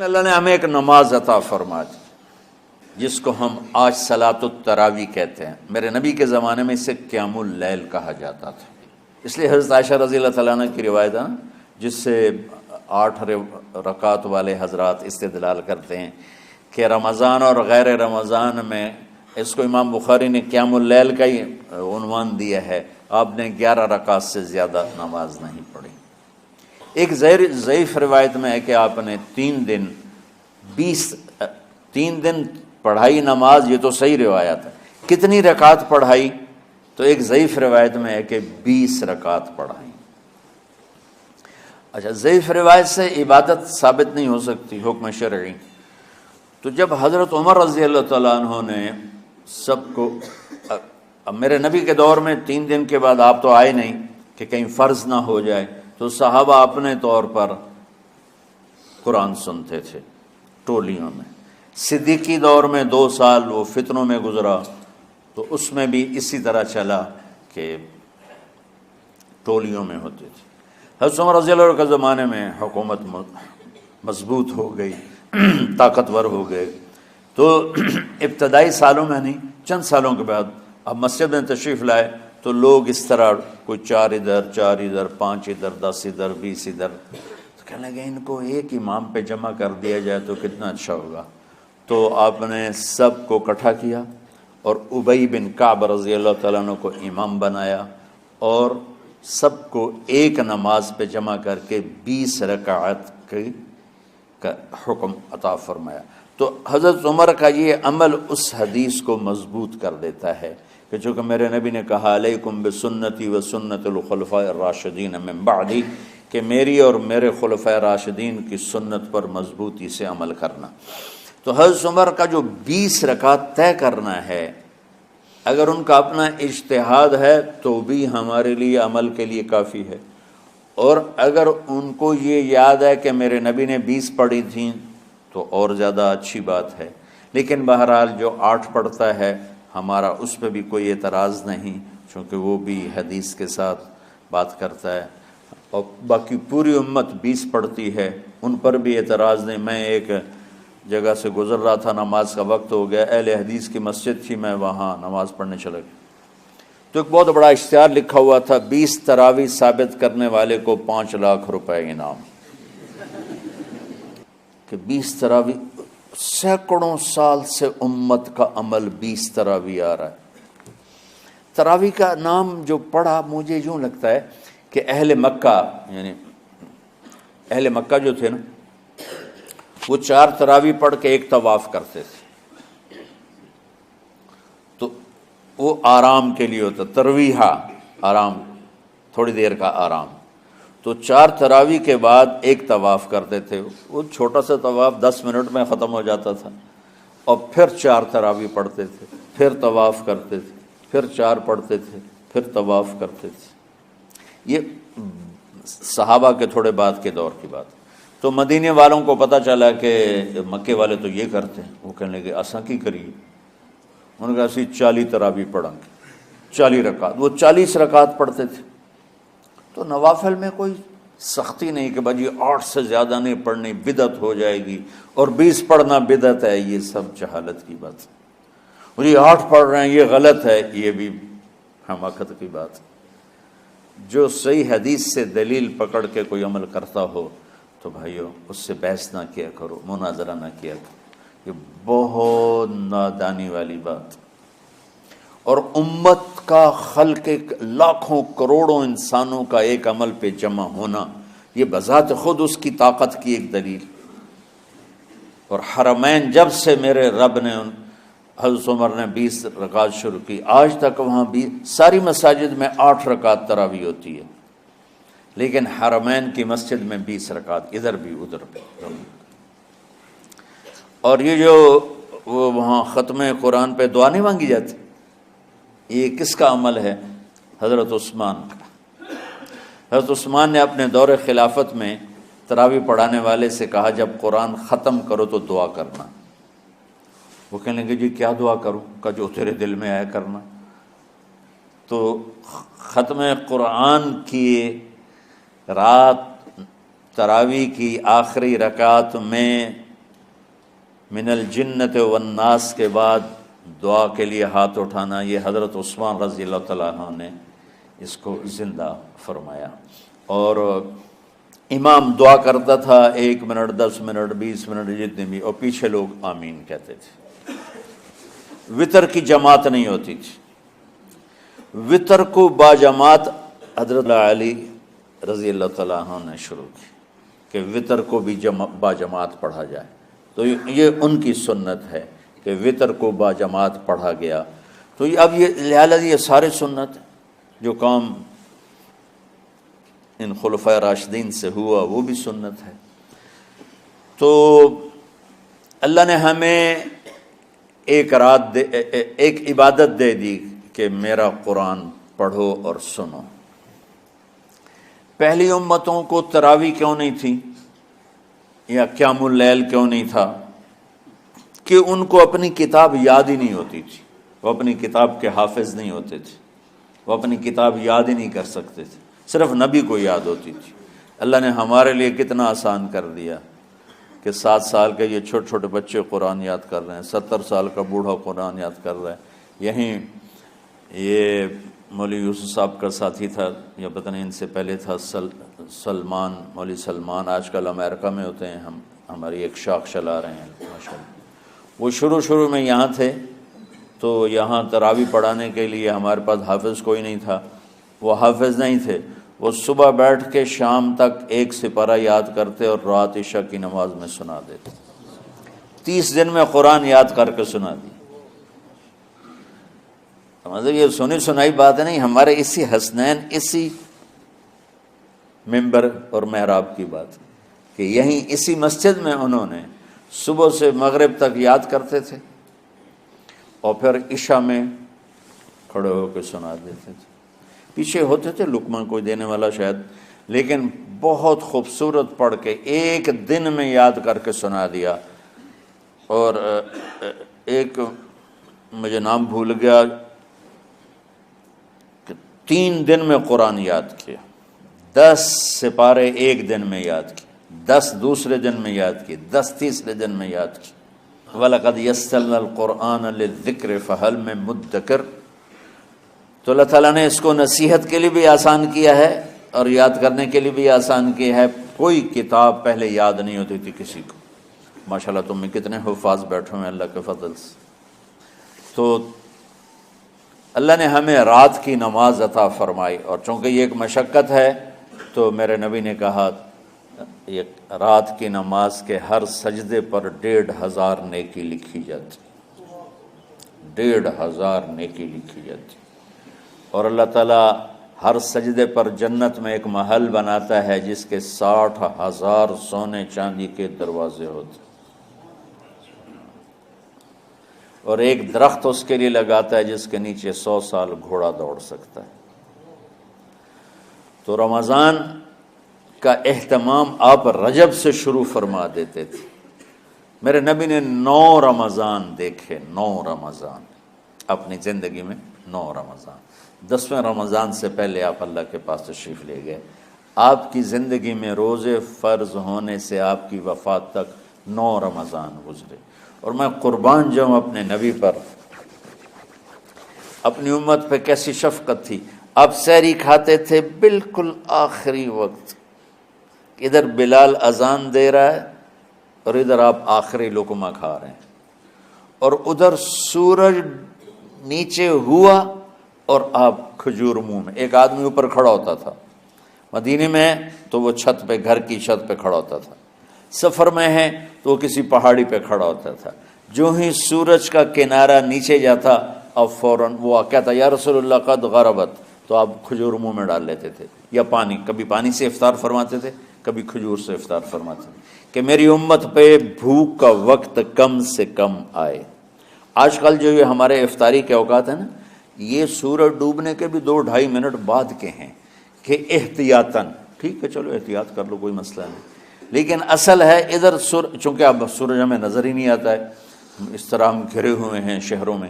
اللہ نے ہمیں ایک نماز عطا فرما دی جس کو ہم آج صلاۃ التراویح کہتے ہیں۔ میرے نبی کے زمانے میں اسے قیام اللیل کہا جاتا تھا، اس لیے حضرت عائشہ رضی اللہ تعالیٰ عنہ کی روایت ہے جس سے 8 رکعت والے حضرات استدلال کرتے ہیں کہ رمضان اور غیر رمضان میں اس کو امام بخاری نے قیام اللیل کا ہی عنوان دیا ہے، آپ نے 11 رکعت سے زیادہ نماز نہیں پڑھی۔ ایک ضعیف روایت میں ہے کہ آپ نے 3 دن پڑھائی نماز، یہ تو صحیح روایت ہے۔ کتنی رکعت پڑھائی؟ تو ایک ضعیف روایت میں ہے کہ 20 رکعت پڑھائی۔ اچھا، ضعیف روایت سے عبادت ثابت نہیں ہو سکتی حکم شرعی، تو جب حضرت عمر رضی اللہ تعالیٰ عنہ نے سب کو، اب میرے نبی کے دور میں 3 دن کے بعد آپ تو آئے نہیں کہ کہیں فرض نہ ہو جائے، تو صحابہ اپنے طور پر قرآن سنتے تھے ٹولیوں میں۔ صدیقی دور میں 2 سال وہ فتنوں میں گزرا، تو اس میں بھی اسی طرح چلا کہ ٹولیوں میں ہوتے تھے۔ حضرت عمر رضی اللہ عنہ کے زمانے میں حکومت مضبوط ہو گئی، طاقتور ہو گئے، تو ابتدائی سالوں میں نہیں، چند سالوں کے بعد اب مسجد میں تشریف لائے تو لوگ اس طرح کوئی 4 ادھر 4 ادھر 5 ادھر 10 ادھر 20 ادھر، تو کہنے لگے ان کو ایک امام پہ جمع کر دیا جائے تو کتنا اچھا ہوگا۔ تو آپ نے سب کو اکٹھا کیا اور ابی بن کعب رضی اللہ تعالیٰ عنہ کو امام بنایا اور سب کو ایک نماز پہ جمع کر کے 20 رکعت کا حکم عطا فرمایا۔ تو حضرت عمر کا یہ عمل اس حدیث کو مضبوط کر دیتا ہے کہ چونکہ میرے نبی نے کہا علیکم بسنتی و سنت الخلفاء الراشدین من بعدی، کہ میری اور میرے خلفاء راشدین کی سنت پر مضبوطی سے عمل کرنا۔ تو حضرت عمر کا جو 20 رکعت طے کرنا ہے، اگر ان کا اپنا اجتہاد ہے تو بھی ہمارے لیے عمل کے لیے کافی ہے، اور اگر ان کو یہ یاد ہے کہ میرے نبی نے 20 پڑھی تھیں تو اور زیادہ اچھی بات ہے۔ لیکن بہرحال جو 8 پڑھتا ہے ہمارا اس پہ بھی کوئی اعتراض نہیں، چونکہ وہ بھی حدیث کے ساتھ بات کرتا ہے، اور باقی پوری امت 20 پڑھتی ہے ان پر بھی اعتراض نہیں۔ میں ایک جگہ سے گزر رہا تھا، نماز کا وقت ہو گیا، اہل حدیث کی مسجد تھی، میں وہاں نماز پڑھنے چلا گیا تو ایک بہت بڑا اشتہار لکھا ہوا تھا، 20 تراویح ثابت کرنے والے کو 5 لاکھ روپے انعام۔ کہ 20 تراویح، سینکڑوں سال سے امت کا عمل 20 تراویح آ رہا ہے۔ تراویح کا نام جو پڑھا مجھے یوں لگتا ہے کہ اہل مکہ، یعنی اہل مکہ جو تھے نا، وہ 4 تراویح پڑھ کے ایک طواف کرتے تھے، تو وہ آرام کے لیے ہوتا، ترویحہ آرام، تھوڑی دیر کا آرام، تو 4 تراویح کے بعد ایک طواف کرتے تھے۔ وہ چھوٹا سا طواف 10 منٹ میں ختم ہو جاتا تھا، اور پھر 4 تراویح پڑھتے تھے، پھر طواف کرتے تھے، پھر 4 پڑھتے تھے، پھر طواف کرتے تھے۔ یہ صحابہ کے تھوڑے بعد کے دور کی بات۔ تو مدینے والوں کو پتہ چلا کہ مکے والے تو یہ کرتے ہیں، وہ کہنے لگے اساں کی کریے؟ انہوں نے کہا اسی 40 تراویح پڑھیں گے، 40 رکعت، وہ 40 رکعت پڑھتے تھے۔ تو نوافل میں کوئی سختی نہیں کہ بھائی 8 سے زیادہ نہیں پڑھنی، بدعت ہو جائے گی، اور 20 پڑھنا بدعت ہے، یہ سب جہالت کی بات ہے۔ اور یہ 8 پڑھ رہے ہیں یہ غلط ہے، یہ بھی حماقت کی بات ہے۔ جو صحیح حدیث سے دلیل پکڑ کے کوئی عمل کرتا ہو تو بھائیو اس سے بحث نہ کیا کرو، مناظرہ نہ کیا کرو، یہ بہت نادانی والی بات۔ اور امت کا خلق، لاکھوں کروڑوں انسانوں کا ایک عمل پہ جمع ہونا، یہ بذات خود اس کی طاقت کی ایک دلیل۔ اور حرمین جب سے میرے رب نے، حضرت عمر نے 20 رکعت شروع کی، آج تک وہاں بھی ساری مساجد میں 8 رکعت تراویح ہوتی ہے، لیکن حرمین کی مسجد میں 20 رکعت، ادھر بھی ادھر بھی۔ اور یہ جو وہ وہاں ختم قرآن پہ دعا نہیں مانگی جاتی، یہ کس کا عمل ہے؟ حضرت عثمان کا۔ حضرت عثمان نے اپنے دور خلافت میں تراویح پڑھانے والے سے کہا جب قرآن ختم کرو تو دعا کرنا۔ وہ کہنے لگے جی کیا دعا کروں؟ کہ جو تیرے دل میں آیا کرنا۔ تو ختم قرآن کی رات تراویح کی آخری رکعت میں من الجنت والناس کے بعد دعا کے لیے ہاتھ اٹھانا، یہ حضرت عثمان رضی اللہ تعالیٰ عنہ نے اس کو زندہ فرمایا۔ اور امام دعا کرتا تھا 1 منٹ 10 منٹ 20 منٹ جتنے بھی، اور پیچھے لوگ آمین کہتے تھے۔ وطر کی جماعت نہیں ہوتی تھی، وطر کو باجماعت حضرت علی رضی اللہ تعالیٰ عنہ نے شروع کی کہ وطر کو بھی باجماعت پڑھا جائے، تو یہ ان کی سنت ہے کہ وطر کو باجماعت پڑھا گیا۔ تو اب یہ لہٰذا یہ سارے سنت جو کام ان خلفۂ راشدین سے ہوا وہ بھی سنت ہے۔ تو اللہ نے ہمیں ایک عبادت دے دی کہ میرا قرآن پڑھو اور سنو۔ پہلی امتوں کو تراویح کیوں نہیں تھی یا قیام اللیل کیوں نہیں تھا؟ کہ ان کو اپنی کتاب یاد ہی نہیں ہوتی تھی، وہ اپنی کتاب کے حافظ نہیں ہوتے تھے، وہ اپنی کتاب یاد ہی نہیں کر سکتے تھے، صرف نبی کو یاد ہوتی تھی۔ اللہ نے ہمارے لیے کتنا آسان کر دیا کہ 7 سال کے یہ چھوٹے چھوٹے بچے قرآن یاد کر رہے ہیں، 70 سال کا بوڑھا قرآن یاد کر رہا ہے۔ یہیں یہ مولوی یوسف صاحب کا ساتھی تھا، یا پتہ نہیں ان سے پہلے تھا، سلمان، مولوی سلمان، آج کل امریکہ میں ہوتے ہیں، ہماری ایک شاخ چلا رہے ہیں ماشاءاللہ۔ وہ شروع میں یہاں تھے، تو یہاں تراویح پڑھانے کے لیے ہمارے پاس حافظ کوئی نہیں تھا، وہ حافظ نہیں تھے، وہ صبح بیٹھ کے شام تک 1 سپارہ یاد کرتے اور رات عشاء کی نماز میں سنا دیتے۔ 30 دن میں قرآن یاد کر کے سنا دی۔ مطلب یہ سنی سنائی بات نہیں، ہمارے اسی حسنین، اسی ممبر اور محراب کی بات کہ یہیں اسی مسجد میں انہوں نے صبح سے مغرب تک یاد کرتے تھے اور پھر عشاء میں کھڑے ہو کے سنا دیتے تھے۔ پیچھے ہوتے تھے لقمہ کوئی دینے والا شاید، لیکن بہت خوبصورت پڑھ کے 1 دن میں یاد کر کے سنا دیا۔ اور ایک مجھے نام بھول گیا کہ 3 دن میں قرآن یاد کیا، 10 سپارے 1 دن میں یاد کیے، 10 دوسرے دن میں یاد کیے، 10 تیسرے دن میں یاد کیے۔ وَلَقَدْ يَسَّرْنَا الْقُرْآنَ لِلذِّكْرِ فَهَلْ مِن مُدَّكِرٍ۔ تو اللہ تعالیٰ نے اس کو نصیحت کے لیے بھی آسان کیا ہے اور یاد کرنے کے لیے بھی آسان کیا ہے۔ کوئی کتاب پہلے یاد نہیں ہوتی تھی کسی کو، ماشاءاللہ تم میں کتنے حفاظ بیٹھے ہیں اللہ کے فضل سے۔ تو اللہ نے ہمیں رات کی نماز عطا فرمائی، اور چونکہ یہ ایک مشقت ہے تو میرے نبی نے کہا یہ رات کی نماز کے ہر سجدے پر 1500 نیکی لکھی جاتی، 1500 نیکی لکھی جاتی۔ اور اللہ تعالیٰ ہر سجدے پر جنت میں ایک محل بناتا ہے جس کے 60,000 سونے چاندی کے دروازے ہوتے، اور ایک درخت اس کے لیے لگاتا ہے جس کے نیچے 100 سال گھوڑا دوڑ سکتا ہے۔ تو رمضان کا اہتمام آپ رجب سے شروع فرما دیتے تھے۔ میرے نبی نے 9 رمضان دیکھے، 9 رمضان اپنی زندگی میں، 9 رمضان۔ 10ویں رمضان سے پہلے آپ اللہ کے پاس تشریف لے گئے۔ آپ کی زندگی میں روزے فرض ہونے سے آپ کی وفات تک 9 رمضان گزرے، اور میں قربان جاؤں اپنے نبی پر، اپنی امت پہ کیسی شفقت تھی۔ آپ سحری کھاتے تھے بالکل آخری وقت، ادھر بلال اذان دے رہا ہے اور ادھر آپ آخری لقمہ کھا رہے ہیں، اور ادھر سورج نیچے ہوا اور آپ کھجور منہ میں۔ ایک آدمی اوپر کھڑا ہوتا تھا مدینے میں تو وہ چھت پہ، گھر کی چھت پہ کھڑا ہوتا تھا، سفر میں ہے تو وہ کسی پہاڑی پہ کھڑا ہوتا تھا۔ جو ہی سورج کا کنارہ نیچے جاتا اب فوراً وہ کہتا یا رسول اللہ قد غربت، تو آپ کھجور منہ میں ڈال لیتے تھے، یا پانی، کبھی پانی سے افطار فرماتے تھے، کبھی کھجور سے افطار فرماتے تھے، کہ میری امت پہ بھوک کا وقت کم سے کم آئے۔ آج کل جو یہ ہمارے افطاری کے اوقات ہیں نا، یہ سورج ڈوبنے کے بھی 2-2.5 منٹ بعد کے ہیں کہ احتیاطاً، ٹھیک ہے چلو احتیاط کر لو کوئی مسئلہ نہیں، لیکن اصل ہے ادھر چونکہ اب سورج ہمیں نظر ہی نہیں آتا ہے، اس طرح ہم گھرے ہوئے ہیں شہروں میں،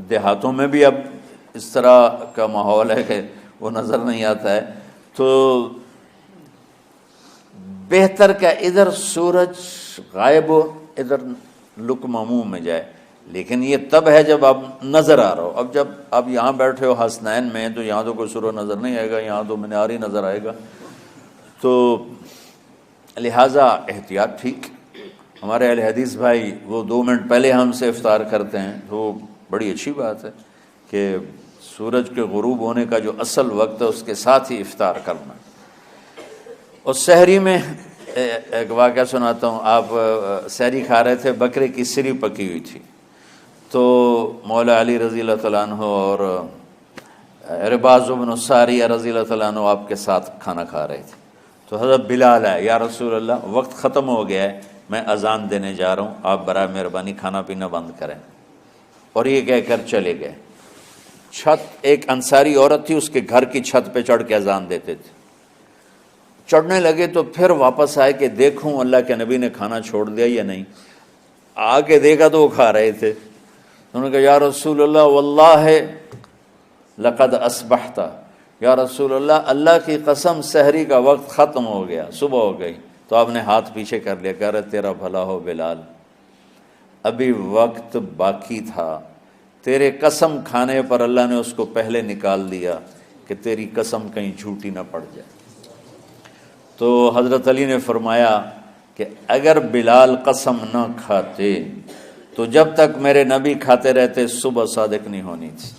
دیہاتوں میں بھی اب اس طرح کا ماحول ہے کہ وہ نظر نہیں آتا ہے، تو بہتر کہ ادھر سورج غائب ہو، ادھر لقمہ منہ میں جائے، لیکن یہ تب ہے جب آپ نظر آ رہا ہو۔ اب جب آپ یہاں بیٹھے ہو حسنین میں تو یہاں تو کوئی سورج نظر نہیں آئے گا، یہاں تو مینار ہی نظر آئے گا، تو لہٰذا احتیاط ٹھیک۔ ہمارے اہل حدیث بھائی وہ 2 منٹ پہلے ہم سے افطار کرتے ہیں، تو بڑی اچھی بات ہے کہ سورج کے غروب ہونے کا جو اصل وقت ہے اس کے ساتھ ہی افطار کرنا۔ اور سحری میں ایک واقعہ سناتا ہوں۔ آپ سحری کھا رہے تھے، بکرے کی سری پکی ہوئی تھی، تو مولا علی رضی اللہ تعالیٰ عنہ اور رباز بن ساریہ رضی اللہ تعالیٰ عنہ آپ کے ساتھ کھانا کھا رہے تھے۔ تو حضرت بلال ہے، یا رسول اللہ وقت ختم ہو گیا ہے، میں اذان دینے جا رہا ہوں، آپ برائے مہربانی کھانا پینا بند کریں۔ اور یہ کہہ کر چلے گئے۔ ایک انصاری عورت تھی، اس کے گھر کی چھت پہ چڑھ کے اذان دیتے تھے۔ چڑھنے لگے تو پھر واپس آئے کہ دیکھوں اللہ کے نبی نے کھانا چھوڑ دیا یا نہیں۔ آگے دیکھا تو وہ کھا رہے تھے۔ انہوں نے کہا یا رسول اللہ واللہ لقد اصبحت، یا رسول اللہ اللہ کی قسم سحری کا وقت ختم ہو گیا، صبح ہو گئی۔ تو آپ نے ہاتھ پیچھے کر لیا، کہہ رہے تیرا بھلا ہو بلال، ابھی وقت باقی تھا، تیرے قسم کھانے پر اللہ نے اس کو پہلے نکال دیا کہ تیری قسم کہیں جھوٹی نہ پڑ جائے۔ تو حضرت علی نے فرمایا کہ اگر بلال قسم نہ کھاتے تو جب تک میرے نبی کھاتے رہتے صبح صادق نہیں ہونی تھی۔